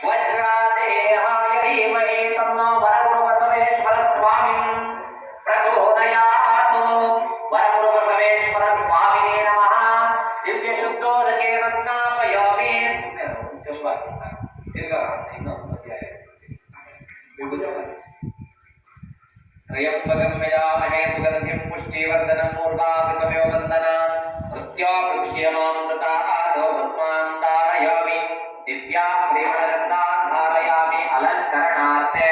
वज्रादेहाय धीमहि तन्नो वरगुरुबसवेश्वर स्वामिन् प्रचोदयात्। वरगुरुबसवेश्वर स्वामिने नमः। दिव्यशुद्धोदके रत्नापयामि। त्र्यम्बकं यजामहे सुगन्धिं पुष्टिवर्धनम् ऊर्वारुकमेव वन्दनात्। मृत्योर्मुक्ष्यमामृतादो भस्मान् धारयामि। दिव्याप्रियगन्धान् धारयामि। अलङ्करणार्थे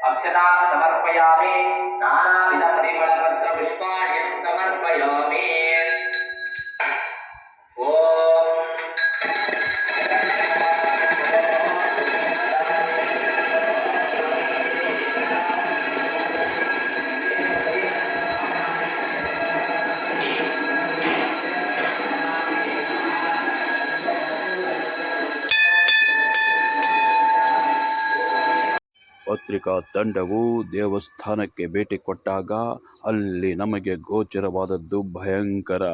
अक्षतान् समर्पयामि। नानाविधपरिमलपत्रपुष्पाणि समर्पयामि। ಪತ್ರಿಕಾ ತಂಡವು ದೇವಸ್ಥಾನಕ್ಕೆ ಭೇಟಿ ಕೊಟ್ಟಾಗ ಅಲ್ಲಿ ನಮಗೆ ಗೋಚರವಾದದ್ದು ಭಯಂಕರ.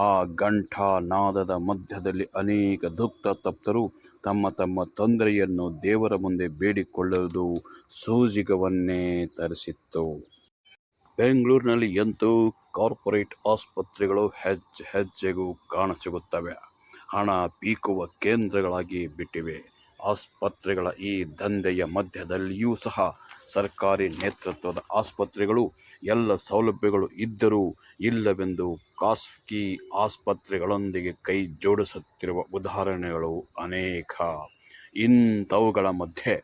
ಆ ಘಂಟಾನಾದದ ಮಧ್ಯದಲ್ಲಿ ಅನೇಕ ದುಃಖ ತಪ್ತರು ತಮ್ಮ ತಮ್ಮ ತೊಂದರೆಯನ್ನು ದೇವರ ಮುಂದೆ ಬೇಡಿಕೊಳ್ಳುವುದು ಸೂಜಿಗವನ್ನೇ ತರಿಸಿತ್ತು. ಬೆಂಗಳೂರಿನಲ್ಲಿ ಎಂತೂ ಕಾರ್ಪೊರೇಟ್ ಆಸ್ಪತ್ರೆಗಳು ಹೆಜ್ಜೆ ಹೆಜ್ಜೆಗೂ ಕಾಣಸಿಗುತ್ತವೆ. ಹಣ ಪೀಕುವ ಕೇಂದ್ರಗಳಾಗಿ ಬಿಟ್ಟಿವೆ. ಆಸ್ಪತ್ರೆಗಳ ಈ ದಂಧೆಯ ಮಧ್ಯದಲ್ಲಿಯೂ ಸಹ ಸರ್ಕಾರಿ ನೇತೃತ್ವದ ಆಸ್ಪತ್ರೆಗಳು ಎಲ್ಲ ಸೌಲಭ್ಯಗಳು ಇದ್ದರೂ ಇಲ್ಲವೆಂದು ಖಾಸಗಿ ಆಸ್ಪತ್ರೆಗಳೊಂದಿಗೆ ಕೈ ಜೋಡಿಸುತ್ತಿರುವ ಉದಾಹರಣೆಗಳು ಅನೇಕ. ಇಂಥವುಗಳ ಮಧ್ಯೆ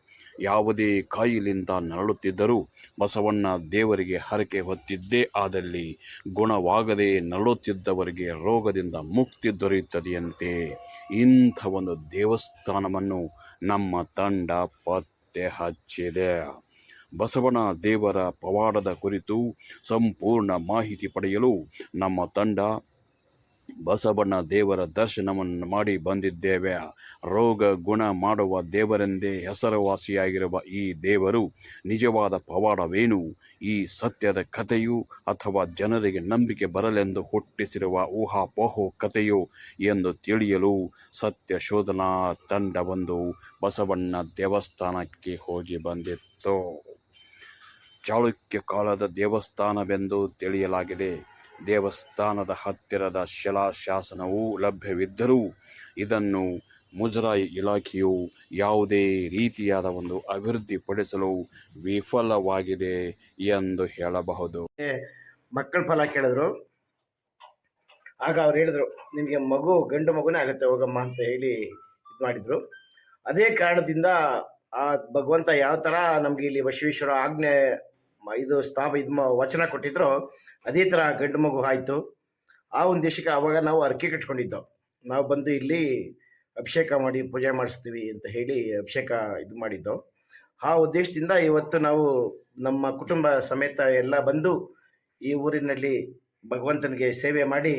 ಯಾವುದೇ ಕಾಯಿಲೆಯಿಂದ ನರಳುತ್ತಿದ್ದರೂ ಬಸವಣ್ಣ ದೇವರಿಗೆ ಹರಕೆ ಹೊತ್ತಿದ್ದೇ ಆದಲ್ಲಿ ಗುಣವಾಗದೆ ನರಳುತ್ತಿದ್ದವರಿಗೆ ರೋಗದಿಂದ ಮುಕ್ತಿ ದೊರೆಯುತ್ತದೆಯಂತೆ. ಇಂಥ ಒಂದು ದೇವಸ್ಥಾನವನ್ನು ನಮ್ಮ ತಂಡ ಪತ್ತೆ ಹಚ್ಚಿದೆ. ಬಸವಣ್ಣ ದೇವರ ಪವಾಡದ ಕುರಿತು ಸಂಪೂರ್ಣ ಮಾಹಿತಿ ಪಡೆಯಲು ನಮ್ಮ ತಂಡ ಬಸವಣ್ಣ ದೇವರ ದರ್ಶನವನ್ನು ಮಾಡಿ ಬಂದಿದ್ದೇವೆ. ರೋಗ ಗುಣ ಮಾಡುವ ದೇವರೆಂದೇ ಹೆಸರುವಾಸಿಯಾಗಿರುವ ಈ ದೇವರು ನಿಜವಾದ ಪವಾಡವೇನು? ಈ ಸತ್ಯದ ಕಥೆಯು ಅಥವಾ ಜನರಿಗೆ ನಂಬಿಕೆ ಬರಲೆಂದು ಹುಟ್ಟಿಸಿರುವ ಊಹಾಪೋಹ ಕಥೆಯೋ ಎಂದು ತಿಳಿಯಲು ಸತ್ಯ ಶೋಧನಾ ತಂಡವೊಂದು ಬಸವಣ್ಣ ದೇವಸ್ಥಾನಕ್ಕೆ ಹೋಗಿ ಬಂದಿತ್ತು. ಚಾಳುಕ್ಯ ಕಾಲದ ದೇವಸ್ಥಾನವೆಂದು ತಿಳಿಯಲಾಗಿದೆ. ದೇವಸ್ಥಾನದ ಹತ್ತಿರದ ಶಿಲಾಶಾಸನವು ಲಭ್ಯವಿದ್ದರೂ ಇದನ್ನು ಮುಜರಾಯಿ ಇಲಾಖೆಯು ಯಾವುದೇ ರೀತಿಯಾದ ಒಂದು ಅಭಿವೃದ್ಧಿಪಡಿಸಲು ವಿಫಲವಾಗಿದೆ ಎಂದು ಹೇಳಬಹುದು. ಮಕ್ಕಳ ಫಲ ಕೇಳಿದ್ರು. ಆಗ ಅವ್ರು ಹೇಳಿದ್ರು, ನಿನಗೆ ಗಂಡು ಮಗುನೇ ಆಗುತ್ತೆ ಹೋಗಮ್ಮ ಅಂತ ಹೇಳಿ ಇದು ಮಾಡಿದ್ರು. ಅದೇ ಕಾರಣದಿಂದ ಆ ಭಗವಂತ ಯಾವ ಥರ ನಮಗೆ ಇಲ್ಲಿ ಬಸವೇಶ್ವರ ಆಜ್ಞೆ ಇದು ವಚನ ಕೊಟ್ಟಿದ್ರು, ಅದೇ ಥರ ಗಂಡು ಮಗು ಆಯಿತು. ಆ ಉದ್ದೇಶಕ್ಕೆ ಆವಾಗ ನಾವು ಅರ್ಕೆ ಕಟ್ಕೊಂಡಿದ್ದೋ. ನಾವು ಬಂದು ಇಲ್ಲಿ ಅಭಿಷೇಕ ಮಾಡಿ ಪೂಜೆ ಮಾಡಿಸ್ತೀವಿ ಅಂತ ಹೇಳಿ ಅಭಿಷೇಕ ಇದು ಮಾಡಿದ್ದೋ. ಆ ಉದ್ದೇಶದಿಂದ ಇವತ್ತು ನಾವು ನಮ್ಮ ಕುಟುಂಬ ಸಮೇತ ಎಲ್ಲ ಬಂದು ಈ ಊರಿನಲ್ಲಿ ಭಗವಂತನಿಗೆ ಸೇವೆ ಮಾಡಿ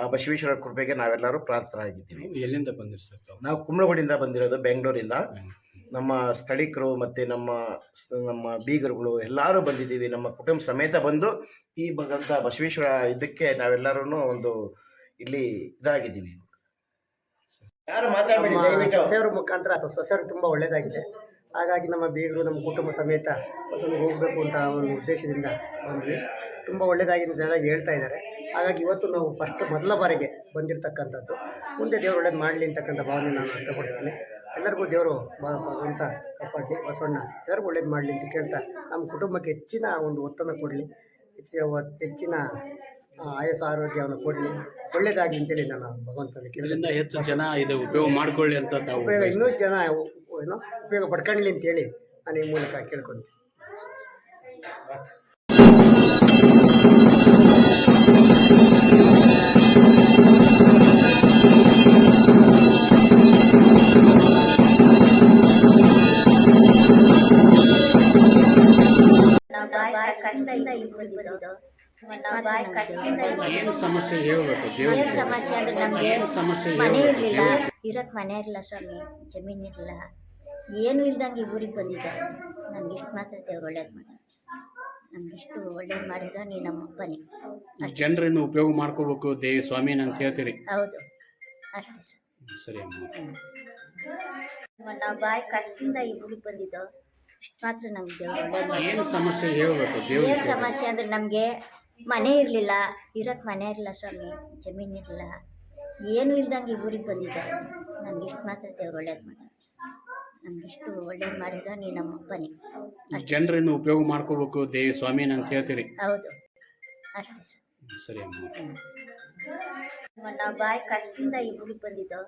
ಆ ಬಸವೇಶ್ವರ ಕೃಪೆಗೆ ನಾವೆಲ್ಲರೂ ಪ್ರಾರ್ಥರಾಗಿದ್ದೀವಿ. ಎಲ್ಲಿಂದ ಬಂದಿರಿ ಸರ್? ನಾವು ಕುಂಬ್ಳಗುಡಿಯಿಂದ ಬಂದಿರೋದು, ಬೆಂಗಳೂರಿಂದ. ನಮ್ಮ ಸ್ಥಳೀಕರು ಮತ್ತು ನಮ್ಮ ಬೀಗರುಗಳು ಎಲ್ಲರೂ ಬಂದಿದ್ದೀವಿ. ನಮ್ಮ ಕುಟುಂಬ ಸಮೇತ ಬಂದು ಈ ಭಗವಂತ ಬಸವೇಶ್ವರ ಇದಕ್ಕೆ ನಾವೆಲ್ಲರೂ ಒಂದು ಇಲ್ಲಿ ಇದಾಗಿದ್ದೀವಿ. ಯಾರು ಮಾತಾಡಬೇಡಿ ದಯವಿಟ್ಟು. ಸೊಸೆಯವ್ರ ಮುಖಾಂತರ ಅಥವಾ ಸೊಸೆಯವ್ರಿಗೆ ತುಂಬ ಒಳ್ಳೆಯದಾಗಿದೆ. ಹಾಗಾಗಿ ನಮ್ಮ ಬೀಗರು ನಮ್ಮ ಕುಟುಂಬ ಸಮೇತ ಬಸವನಿಗೆ ಹೋಗಬೇಕು ಅಂತ ಒಂದು ಉದ್ದೇಶದಿಂದ ಬಂದ್ವಿ. ತುಂಬ ಒಳ್ಳೆಯದಾಗಿದೆ ಅಂತೆಲ್ಲ ಹೇಳ್ತಾ ಇದ್ದಾರೆ. ಹಾಗಾಗಿ ಇವತ್ತು ನಾವು ಮೊದಲ ಬಾರಿಗೆ ಬಂದಿರತಕ್ಕಂಥದ್ದು. ಮುಂದೆ ದೇವರು ಒಳ್ಳೇದು ಮಾಡಲಿ ಅಂತಕ್ಕಂಥ ಭಾವನೆ ನಾನು ವ್ಯಕ್ತಪಡಿಸ್ತೀನಿ. ಎಲ್ಲರಿಗೂ ದೇವರು ಭಗವಂತ ಕಾಪಾಡಲಿ, ಬಸವಣ್ಣ ಎಲ್ಲರಿಗೂ ಒಳ್ಳೇದು ಮಾಡಲಿ ಅಂತ ಕೇಳ್ತಾ ನಮ್ಮ ಕುಟುಂಬಕ್ಕೆ ಹೆಚ್ಚಿನ ಒಂದು ಒತ್ತನ್ನು ಕೊಡಲಿ, ಹೆಚ್ಚಿನ ಆಯಸ್ಸು ಆರೋಗ್ಯವನ್ನು ಕೊಡಲಿ, ಒಳ್ಳೇದಾಗಿ ಅಂತೇಳಿ ನಾನು ಭಗವಂತನಿಗೆ ಇದರಿಂದ ಹೆಚ್ಚು ಜನ ಇದು ಉಪಯೋಗ ಮಾಡ್ಕೊಳ್ಳಿ ಅಂತ ಉಪಯೋಗ ಇನ್ನೂ ಜನ ಉಪಯೋಗ ಪಡ್ಕೊಳ್ಳಿ ಅಂತೇಳಿ ನಾನು ಈ ಮೂಲಕ ಕೇಳ್ಕೊಂತೀನಿ. ಏನು ಸಮಸ್ಯೆ ಹೇಳ್ಬೇಕು? ಏನು ಸಮಸ್ಯೆ ಅಂದ್ರೆ ನಮಗೆ ಮನೆ ಇರಲಿಲ್ಲ, ಇರೋಕ್ಕೆ ಮನೆ ಇರಲಿಲ್ಲ ಸ್ವಾಮಿ, ಜಮೀನು ಇರಲಿಲ್ಲ, ಏನೂ ಇಲ್ದಂಗೆ ಈ ಊರಿಗೆ ಬಂದಿದ್ದಾರೆ. ನಮ್ಗೆ ಇಷ್ಟು ಮಾತ್ರ ದೇವ್ರು ಒಳ್ಳೇದು ಮಾಡಿ, ನಮ್ಗೆ ಇಷ್ಟು ಒಳ್ಳೇದು ಮಾಡಿರೋ ನೀ ನಮ್ಮ ಅಪ್ಪನೇ. ಜನರಿಂದ ಉಪಯೋಗ ಮಾಡ್ಕೋಬೇಕು ದೇವಿ ಸ್ವಾಮಿನ ಅಂತ ಹೇಳ್ತೀರಿ? ಹೌದು, ಅಷ್ಟೇ ಸರಿ ಅಮ್ಮ. ನಾವು ಬಾಯಿ ಕಷ್ಟದಿಂದ ಈ ಊರಿಗೆ ಬಂದಿದ್ದು ಇಷ್ಟು ಮಾತ್ರ ನಮ್ಗೆ ದೇವ್ರು ಒಳ್ಳೇದು ಮಾಡಿ. ಏನು ಸಮಸ್ಯೆ ಹೇಳ್ಬೇಕು ದೇವ್ರ ಏನು ಸಮಸ್ಯೆ ಅಂದರೆ ನಮಗೆ ಮನೆ ಇರಲಿಲ್ಲ, ಇರೋಕ್ಕೆ ಮನೆ ಇರಲಿಲ್ಲ ಸ್ವಾಮಿ, ಜಮೀನು ಇರಲಿಲ್ಲ, ಏನೂ ಇಲ್ದಂಗೆ ಈ ಊರಿಗೆ ಬಂದಿದ್ದಾರೆ. ನಮ್ಗೆ ಇಷ್ಟು ಮಾತ್ರ ದೇವ್ರು ಒಳ್ಳೇದು ಮಾಡಿ. ನಮಗಿಷ್ಟು ಒಳ್ಳೇದು ಮಾಡಿರೋ ನೀ ನಮ್ಮ ಅಪ್ಪನೇ. ಜನರಿಂದ ಉಪಯೋಗ ಮಾಡ್ಕೋಬೇಕು ಸ್ವಾಮಿನ ಅಂತ ಹೇಳ್ತೀರಿ. ಹೌದು, ಅಷ್ಟೇ ಸರ್. ಸರಿ ಅಮ್ಮ. ನಾವು ಬಾಯಿ ಕಷ್ಟದಿಂದ ಈ ಊರಿಗೆ ಬಂದಿದ್ದು.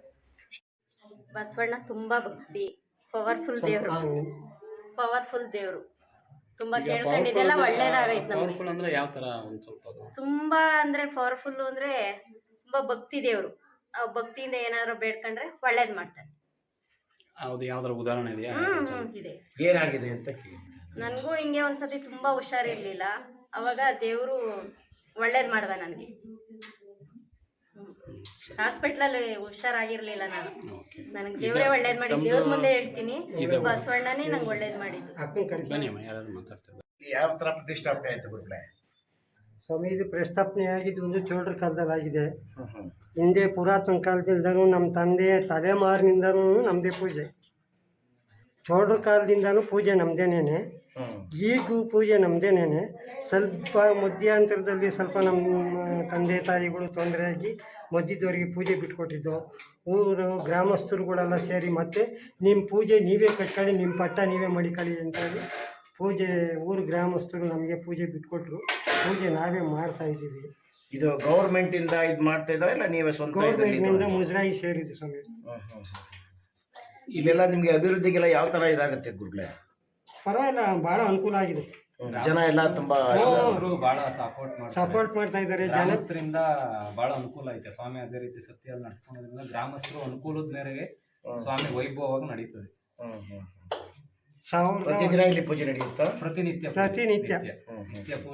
ಬಸವಣ್ಣ ತುಂಬಾ ಭಕ್ತಿ, ಪವರ್ಫುಲ್ ದೇವ್ರು ತುಂಬಾ ಕೇಳ್ಕೊಂಡಿದ್ದೆಲ್ಲ ಒಳ್ಳೇದಾಗೈತೆ ನಮ್ಗೆ. ಪವರ್ಫುಲ್ ಅಂದ್ರೆ ಯಾವ ತರ ಒಂದು ಸ್ವಲ್ಪ ಅದು? ತುಂಬಾ ಅಂದ್ರೆ ಪವರ್ಫುಲ್ ಅಂದ್ರೆ ತುಂಬಾ ಭಕ್ತಿ ದೇವ್ರು. ನಾವು ಭಕ್ತಿಯಿಂದ ಏನಾದ್ರು ಬೇಡ್ಕೊಂಡ್ರೆ ಒಳ್ಳೇದ್ ಮಾಡ್ತಾರೆ. ಹೌದು, ಯಾವ್ದಾರ ಉದಾಹರಣೆ ಇದೆಯಾ? ಇದೆ. ಏನಾಗಿದೆ ಅಂತ ಕೇಳಿ. ನನಗೂ ಹಿಂಗೆ ಒಂದ್ಸತಿ ತುಂಬಾ ಹುಷಾರಿರ್ಲಿಲ್ಲ, ಅವಾಗ ದೇವ್ರು ಒಳ್ಳೇದ್ ಮಾಡ್ದ ನನಗೆ. ಹಾಸ್ಪಿಟ್ಲಲ್ಲಿ ಹುಷಾರಾಗಿರ್ಲಿಲ್ಲ ನಾನು, ನನಗೆ ದೇವ್ರೇ ಒಳ್ಳೇದ್ ಮಾಡಿ. ದೇವ್ರ ಮುಂದೆ ಹೇಳ್ತೀನಿ, ಬಸವಣ್ಣನೇ ನಂಗೆ ಒಳ್ಳೇದ್ ಮಾಡಿದ್ದು. ಬನ್ನಿ ಅಮ್ಮ, ಯಾರಾದ್ರು ಮಾತಾಡ್ತಾರೆ. ಯಾವ ತರ ಪ್ರತಿಷ್ಠಾಪನೆ ಆಯ್ತು ಗುರುಗಳೇ? ಸ್ವಾಮಿ, ಇದು ಪ್ರಸ್ತಾಪನೆ ಆಗಿದ್ದು ಒಂದು ಚೋಳರ ಕಾಲದಲ್ಲಿ ಆಗಿದೆ. ಹಿಂದೆ ಪುರಾತನ ಕಾಲದಿಂದನೂ ನಮ್ಮ ತಂದೆ ತಲೆಮಾರಿನಿಂದನೂ ನಮ್ಮದೇ ಪೂಜೆ. ಚೋಳರ ಕಾಲದಿಂದನೂ ಪೂಜೆ ನಮ್ಮದೇನೇನೆ, ಈಗೂ ಪೂಜೆ ನಮ್ಮದೇನೇನೆ. ಸ್ವಲ್ಪ ಮಧ್ಯಂತರದಲ್ಲಿ ಸ್ವಲ್ಪ ನಮ್ಮ ತಂದೆ ತಾಯಿಗಳು ತೊಂದರೆಯಾಗಿ ಮಧ್ಯದವರಿಗೆ ಪೂಜೆ ಬಿಟ್ಕೊಟ್ಟಿದ್ದು. ಊರು ಗ್ರಾಮಸ್ಥರುಗಳೆಲ್ಲ ಸೇರಿ ಮತ್ತೆ ನಿಮ್ಮ ಪೂಜೆ ನೀವೇ ಕಟ್ಕೊಳ್ಳಿ, ನಿಮ್ಮ ಪಟ್ಟ ನೀವೇ ಮಡಿಕೊಳ್ಳಿ ಅಂತೇಳಿ ಪೂಜೆ ಊರು ಗ್ರಾಮಸ್ಥರು ನಮಗೆ ಪೂಜೆ ಬಿಟ್ಕೊಟ್ರು. ಪೂಜೆ ನಾವೇ ಮಾಡ್ತಾ ಇದ್ದೀವಿ. ಇದು ಗೌರ್ಮೆಂಟ್ ಇಂದ ಇದು ಮಾಡ್ತಾ ಇದಾರೆ ಇಲ್ಲ ನೀವೇ ಸ್ವಂತ? ಗೌರ್ಮೆಂಟ್ನಿಂದ ಮುಜರಾಯಿ ಸೇರಿದೆ ಸ್ವಾಮಿ. ಇಲ್ಲೆಲ್ಲ ನಿಮ್ಗೆ ಅಭಿವೃದ್ಧಿಗೆಲ್ಲ ಯಾವ ತರ ಇದಾಗುತ್ತೆ ಗುರುಗಳೇ? ಪರವಾಗಿಲ್ಲ, ಭಾಳ ಅನುಕೂಲ ಆಗಿದೆ. ಜನ ಎಲ್ಲ ತುಂಬಾ ಬಹಳ ಸಪೋರ್ಟ್ ಮಾಡ್ತಾ ಇದ್ದಾರೆ. ಗ್ರಾಮಸ್ಥರಿಂದ ಬಹಳ ಅನುಕೂಲ ಐತೆ ಸ್ವಾಮಿ. ಅದೇ ರೀತಿ ಸತ್ಯಲ್ಲಿ ನಡ್ಸ್ಕೊಂಡ್ರಿಂದ ಗ್ರಾಮಸ್ಥರು ಅನುಕೂಲದ ಮೇರೆಗೆ ಸ್ವಾಮಿ ವೈಭವವಾಗಿ ನಡೀತದೆ. ಪ್ರತಿದಿನ ಇಲ್ಲಿ ಪೂಜೆ ನಡೆಯುತ್ತಾ? ಪ್ರತಿನಿತ್ಯ ಪೂಜೆ,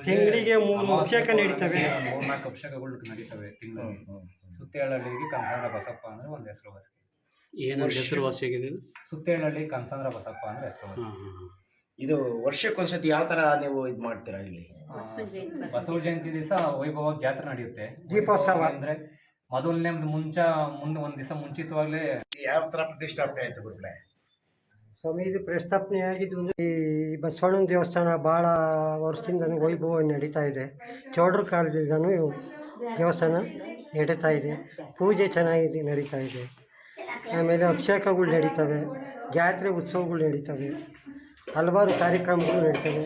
ತಿಂಗಳಿಗೆ 3 ಅಭಿಷೇಕ ನಡೀತವೆ. 3-4 ಅಭಿಷೇಕಗಳು ನಡೀತವೆ ತಿಂಗಳಿಗೆ. ಸುತ್ತೇಳಹಳ್ಳಿಗೆ ಕನಸಾಂದ್ರ ಬಸಪ್ಪ ಅಂದ್ರೆ ಒಂದು ಹೆಸರುವಾಸಿ. ಏನು ಹೆಸರುವಾಸಿಯಾಗಿದೆ? ಸುತ್ತೇಳಹಳ್ಳಿ ಕನಸಾಂದ್ರ ಬಸಪ್ಪ ಅಂದ್ರೆ ಹೆಸರುವಾಸಿ. ಇದು ವರ್ಷಕ್ಕೊಂದ್ಸತಿ ಯಾವ ತರ ನೀವು ಇದು ಮಾಡ್ತೀರಾ ಇಲ್ಲಿ? ಬಸವ ಜಯಂತಿ ದಿವಸ ವೈಭವವಾಗಿ ಜಾತ್ರೆ ನಡೆಯುತ್ತೆ. ದೀಪೋತ್ಸವ ಅಂದ್ರೆ ಮೊದಲನೇ ಮುಂದೆ ಒಂದ್ ದಿವಸ ಮುಂಚಿತವಾಗ್ಲೇ. ಯಾವ ತರ ಪ್ರತಿಷ್ಠಾಪನೆ ಆಯ್ತು ಗುರುಗಳೇ? ಸ್ವಾಮಿ, ಇದು ಪ್ರಸ್ತಾಪನೆ ಆಗಿದ್ದು ಈ ಬಸವಣ್ಣನ ದೇವಸ್ಥಾನ ಭಾಳ ವರ್ಷದಿಂದ ವೈಭವ ನಡೀತಾ ಇದೆ. ಚೋಳರ ಕಾಲದಿಂದನೂ ದೇವಸ್ಥಾನ ನಡೀತಾ ಇದೆ. ಪೂಜೆ ಚೆನ್ನಾಗಿ ನಡೀತಾ ಇದೆ. ಆಮೇಲೆ ಅಭಿಷೇಕಗಳು ನಡೀತವೆ, ಜಾತ್ರೆ ಉತ್ಸವಗಳು ನಡೀತವೆ, ಹಲವಾರು ಕಾರ್ಯಕ್ರಮಗಳು ನಡೀತವೆ.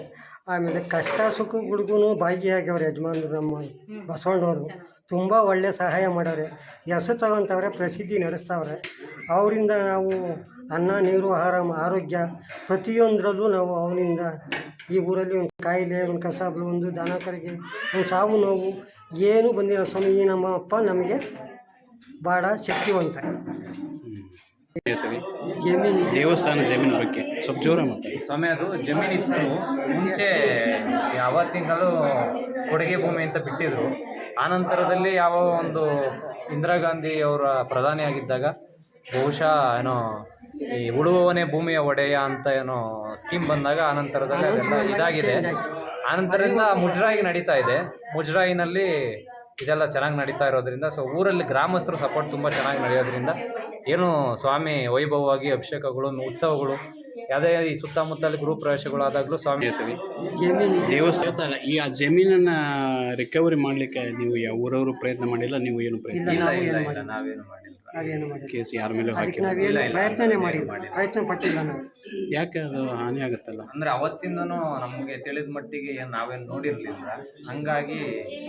ಆಮೇಲೆ ಕಷ್ಟ ಸುಖಗಳಿಗೂ ಭಾಗಿಯಾಗ್ಯವ್ರೆ ಯಜಮಾನರು. ನಮ್ಮ ಬಸವಣ್ಣವರು ತುಂಬ ಒಳ್ಳೆ ಸಹಾಯ ಮಾಡವ್ರೆ. ಹೆಸರು ತಗೊಂತವ್ರೆ, ಪ್ರಸಿದ್ಧಿ ನಡೆಸ್ತವ್ರೆ. ಅವರಿಂದ ನಾವು ಅನ್ನ, ನೀರು, ಆಹಾರ, ಆರೋಗ್ಯ ಪ್ರತಿಯೊಂದರಲ್ಲೂ ನಾವು ಅವನಿಂದ ಈ ಊರಲ್ಲಿ ಒಂದು ಕಾಯಿಲೆ, ಒಂದು ಕಸಾಬು, ಒಂದು ದನ ಕರಿಗೆ, ಒಂದು ಸಾವು ನೋವು ಏನೂ ಬಂದಿಲ್ಲ ಸ್ವಾಮಿ. ನಮ್ಮ ಅಪ್ಪ ನಮಗೆ ಭಾಳ ಶಕ್ತಿವಂತ. ದೇವಸ್ಥಾನ ಜಮೀನು ಬಗ್ಗೆ ಸ್ವಲ್ಪ ಜೋರ ಮಾತಾಡಿ ಸ್ವಾಮಿ. ಅದು ಜಮೀನಿತ್ತು ಮುಂಚೆ, ಅವತ್ತಿಂದಲೂ ಕೊಡುಗೆ ಭೂಮಿ ಅಂತ ಬಿಟ್ಟಿದ್ರು. ಆನಂತರದಲ್ಲಿ ಯಾವ ಒಂದು ಇಂದಿರಾ ಗಾಂಧಿ ಅವರ ಪ್ರಧಾನಿ ಆಗಿದ್ದಾಗ ಬಹುಶಃ ಏನೋ ಈ ಉಳುವವನೇ ಭೂಮಿಯ ಒಡೆಯ ಅಂತ ಏನೋ ಸ್ಕೀಮ್ ಬಂದಾಗ ಆನಂತರದಲ್ಲಿ ಅದೆಲ್ಲ ಇದಾಗಿದೆ. ಆನಂತರದಿಂದ ಮುಜರಾಯಿ ನಡೀತಾ ಇದೆ. ಮುಜರಾಯಿನಲ್ಲಿ ಇದೆಲ್ಲ ಚೆನ್ನಾಗಿ ನಡೀತಾ ಇರೋದ್ರಿಂದ ಊರಲ್ಲಿ ಗ್ರಾಮಸ್ಥರು ಸಪೋರ್ಟ್ ತುಂಬ ಚೆನ್ನಾಗಿ ನಡೆಯೋದ್ರಿಂದ ಏನು ಸ್ವಾಮಿ ವೈಭವವಾಗಿ ಅಭಿಷೇಕಗಳು, ಉತ್ಸವಗಳು, ಯಾವುದೇ ಈ ಸುತ್ತಮುತ್ತಲ ಗೃಹ ಪ್ರವೇಶಗಳು ಆದಾಗಲೂ ಸ್ವಾಮಿ ಇರ್ತೀವಿ. ದೇವಸ್ಥಾನ ಈ ಆ ಜಮೀನನ್ನ ರಿಕವರಿ ಮಾಡ್ಲಿಕ್ಕೆ ನೀವು ಯಾವ ಊರವರು ಪ್ರಯತ್ನ ಮಾಡಿಲ್ಲ? ನೀವು ಏನು ಪ್ರಯತ್ನ? ಇಲ್ಲ, ನಾವೇನು ಮಾಡಿಲ್ಲ. ಕೇಸ್ ಯಾರ ಮೇಲೆ ಹಾಕಿಲ್ಲ? ಪ್ರಯತ್ನ ಪಟ್ಟಿಲ್ಲ ನಾವು. ಯಾಕೆ ಅದು ಹಾನಿ ಆಗುತ್ತಲ್ಲ? ಅಂದ್ರೆ ಅವತ್ತಿಂದನೂ ನಮಗೆ ತಿಳಿದ ಮಟ್ಟಿಗೆ ನಾವೇನು ನೋಡಿರ್ಲಿಲ್ಲ. ಹಂಗಾಗಿ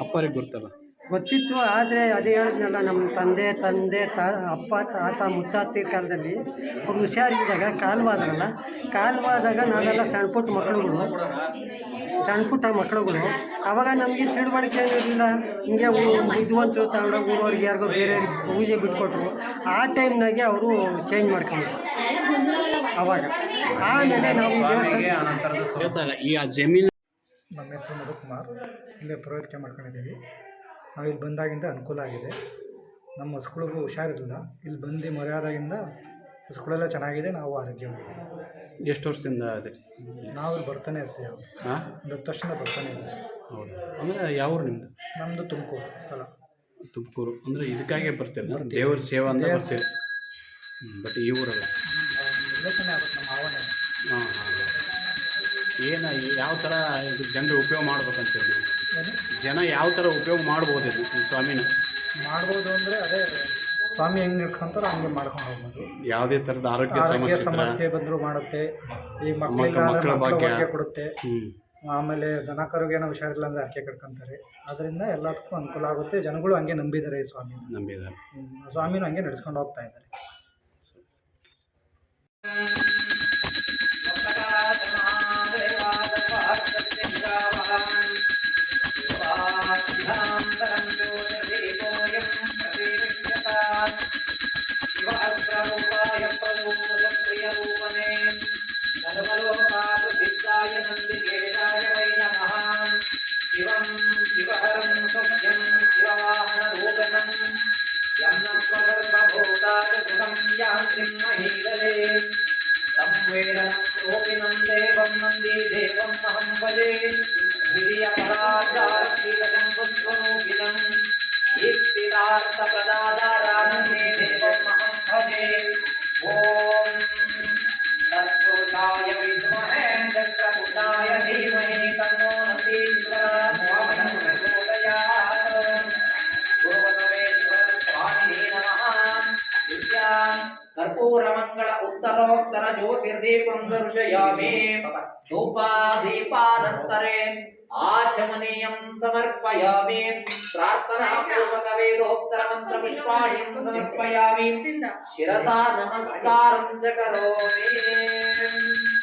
ಅಪ್ಪರಿಗೆ ಗೊತ್ತಲ್ಲ? ಗೊತ್ತಿತ್ತು. ಆದರೆ ಅದೇ ಹೇಳಿದ್ನಲ್ಲ, ನಮ್ಮ ತಂದೆ ಅಪ್ಪ, ತಾತ, ಮುತ್ತಾತಿರ ಕಾಲದಲ್ಲಿ ಅವ್ರು ಹುಷಾರಿದ್ದಾಗ ಕಾಲವಾದಾಗ ನಾವೆಲ್ಲ ಸಣ್ಣ ಪುಟ್ಟ ಮಕ್ಕಳುಗಳು ಆವಾಗ ನಮಗೆ ತಿಳುವಳಿಕೆ ಇರಲಿಲ್ಲ. ಹಿಂಗೆ ಬುದ್ಧಿವಂತರು ತಗೊಂಡ ಊರವ್ರಿಗೆ ಯಾರಿಗೋ ಬೇರೆ ಪೂಜೆ ಬಿಟ್ಕೊಟ್ರು. ಆ ಟೈಮ್ನಾಗೆ ಅವರು ಚೇಂಜ್ ಮಾಡ್ಕೊಂಡ್ರು ಅವಾಗ. ಆಮೇಲೆ ನಾವು ಈ ಆ ಜಮೀನು. ನಮ್ಮ ಹೆಸರು ಮಧುಕುಮಾರ್, ಇಲ್ಲೇ ಪುರೋಹಿತಿಕೆ ಮಾಡ್ಕೊಂಡಿದ್ದೀವಿ. ನಾವು ಇಲ್ಲಿ ಬಂದಾಗಿಂದ ಅನುಕೂಲ ಆಗಿದೆ. ನಮ್ಮ ಹಸುಗಳಿಗೂ ಹುಷಾರಿರಲಿಲ್ಲ, ಇಲ್ಲಿ ಬಂದು ಮರ್ಯಾದಾಗಿಂದ ಹಸುಗಳೆಲ್ಲ ಚೆನ್ನಾಗಿದೆ. ನಾವು ಆರೋಗ್ಯವಾಗಿ. ಎಷ್ಟು ವರ್ಷದಿಂದ ಅದೇ ನಾವು ಇಲ್ಲಿ ಬರ್ತಾನೆ ಇರ್ತೀವಿ. ಹಾಂ, ಒಂದು 10 ವರ್ಷದಿಂದ ಬರ್ತಾನೆ ಇದ್ದೀವಿ. ಹೌದು. ಅಂದರೆ ಯಾವ ಊರು ನಿಮ್ಮದು? ನಮ್ಮದು ತುಮಕೂರು ಸ್ಥಳ. ತುಮಕೂರು ಅಂದರೆ ಇದಕ್ಕಾಗೆ ಬರ್ತೀರ, ದೇವ್ರ ಸೇವಾ ಅಂತ ಬರ್ತೀರಿ. ಬಟ್ ಈ ಊರಲ್ಲ. ರಿಲೇಷನ್ನೇ ಆಗುತ್ತೆ ನಮ್ಮ ಮಾವನೇ. ಹಾಂ ಹಾಂ. ಏನು ಯಾವ ಥರ ಇದು ಜನರು ಉಪಯೋಗ ಮಾಡ್ಬೇಕಂತೇಳಿ ನೀವು? ಏನು ಜನ ಯಾವ ಥರ ಉಪಯೋಗ ಮಾಡ್ಬೋದು ಇದು ಈ ಸ್ವಾಮಿನ? ಮಾಡ್ಬೋದು ಅಂದರೆ ಅದೇ ಸ್ವಾಮಿ ಹೆಂಗೆ ನಡ್ಸ್ಕೊಂತಾರೋ ಹಂಗೆ ಮಾಡ್ಕೊಂಡು ಹೋಗ್ಬೋದು. ಯಾವುದೇ ಥರದ ಆರೋಗ್ಯ ಆರೋಗ್ಯ ಸಮಸ್ಯೆ ಸಮಸ್ಯೆ ಬಂದರೂ ಮಾಡುತ್ತೆ. ಈ ಮಕ್ಕಳ ಮಕ್ಕಳ ಭಾಗ್ಯ ಕೊಡುತ್ತೆ. ಆಮೇಲೆ ದನ ಕರುಗೆ ಏನೋ ಹುಷಾರಿಲ್ಲ ಅಂದರೆ ಅರ್ಕೆ ಕಟ್ಕೊತಾರೆ. ಅದರಿಂದ ಎಲ್ಲದಕ್ಕೂ ಅನುಕೂಲ ಆಗುತ್ತೆ. ಜನಗಳು ಹಂಗೆ ನಂಬಿದ್ದಾರೆ ಈ ಸ್ವಾಮಿ. ನಂಬಿದ್ದಾರೆ. ಸ್ವಾಮಿನೂ ಹಂಗೆ ನಡ್ಸ್ಕೊಂಡು ಹೋಗ್ತಾ ಇದ್ದಾರೆ. कर्पूरमङ्गल उत्तरोत्तर ज्योतिर्दीपं दर्शयामि धूपादीपानन्तरे आचमनीयं समर्पयामि प्रार्थनापूर्वक वेदोत्तर मन्त्रपुष्पाणिं समर्पयामि शिरसा नमस्कारं च करोमि।